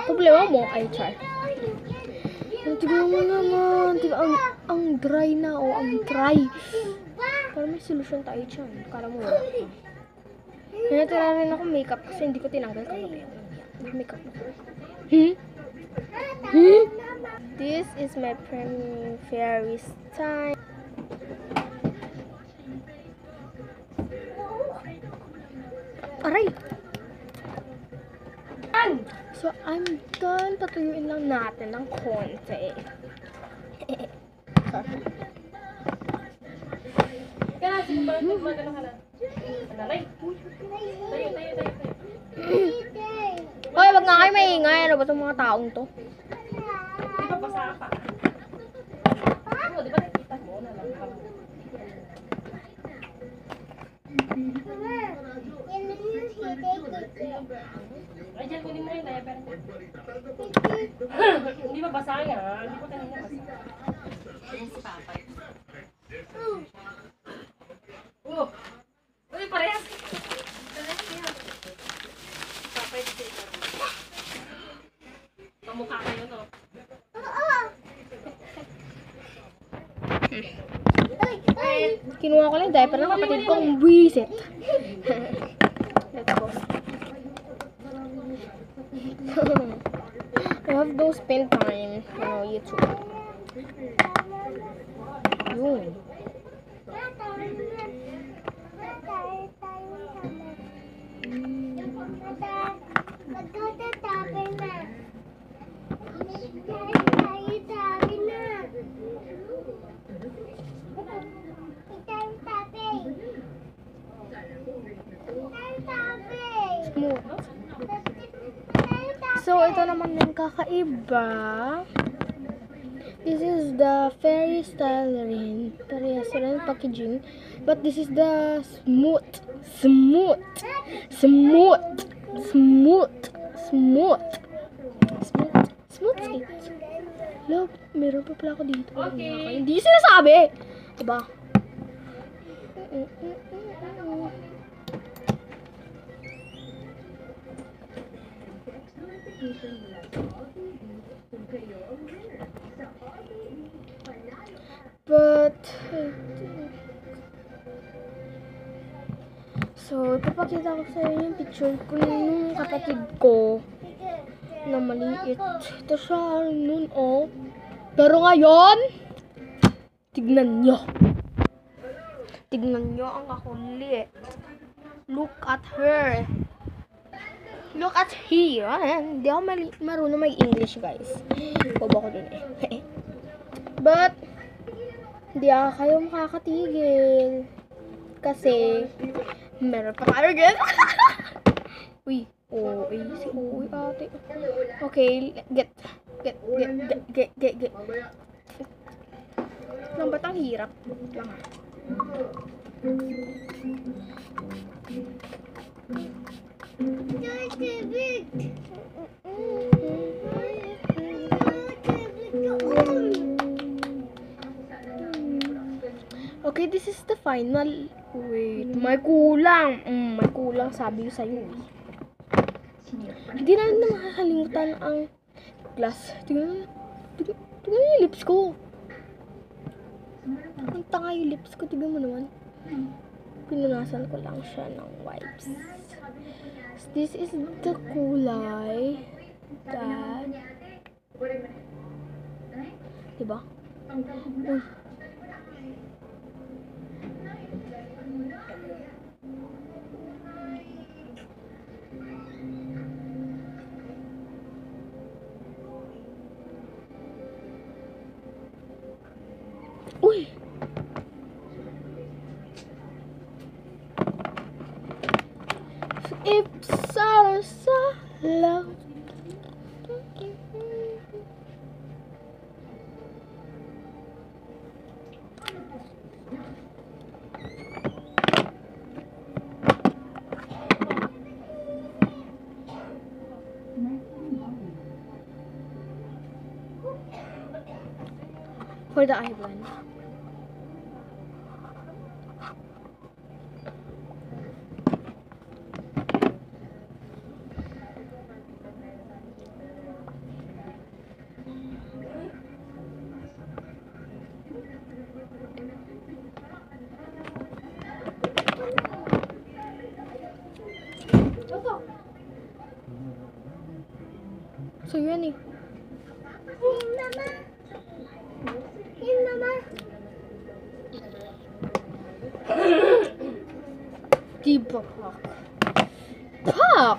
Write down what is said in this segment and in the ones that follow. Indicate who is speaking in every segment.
Speaker 1: Problema mo ay char. Tignan mo naman. Ang dry na o ang dry. Parang may solusyon tayo dyan. Kala mo wala. Natira rin ako makeup kasi hindi ko tinanggal kagabi. Makeup na. This is my fairy style. Aray! So, I'm done. Patuyuin lang natin ng konti. Hoy, wag nga kayo maingay. Ano ba itong mga taong to?
Speaker 2: Di ba basa pa? Oo, di ba nakita mo na lang? Ay, dyan kunin mo yung diaper. Hindi ba basa nga? Hindi ba kanina basa? Ayan si Papa. Oh! Uy, parehas! Parehas kayo. Papa, ito ito. Kamukha kayo, no?
Speaker 1: Kinuha ko lang yung diaper ng kapatid kong buwisit. Let's go. I have those spend time on YouTube. Yun. Smooth. So, ito naman yung kakaiba. This is the fairy style rin. Rin packaging. But this is the smooth. Smooth. Smooth. Smooth. Smooth. Smooth. Smooth it. Love, meron pa pala ako dito.
Speaker 2: Okay.
Speaker 1: Hindi sinasabi. Diba? But so, ipapakita ko sa inyo yung picture ko nung kapatid ko na maliit. Ito siya nun, oh. Pero ngayon, tignan nyo. Tignan nyo ang kakulit. Look at her. Look at here. Hindi ako marunong mag-English, guys. Bobo ko dun eh. But, hindi ako kayo makakatigil. Kasi, meron pa tayo again. Uy, si Uy, ate. Okay, get. Lang ba't ang hirap? Lang ha. Okay, this is the final. Wait, may kulang. May kulang, sabi ko sa'yo. Hindi namin na makakalimutan ang glass. Tingnan yung lips ko. Ang tanga yung lips ko. Tingnan mo naman. Pinunasan ko lang siya ng wipes. This is the kulay that, diba? Uy! If sa love. For the eyeliner. So, yun eh. Diba, Pak? Pak!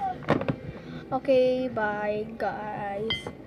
Speaker 1: Okay, bye, guys.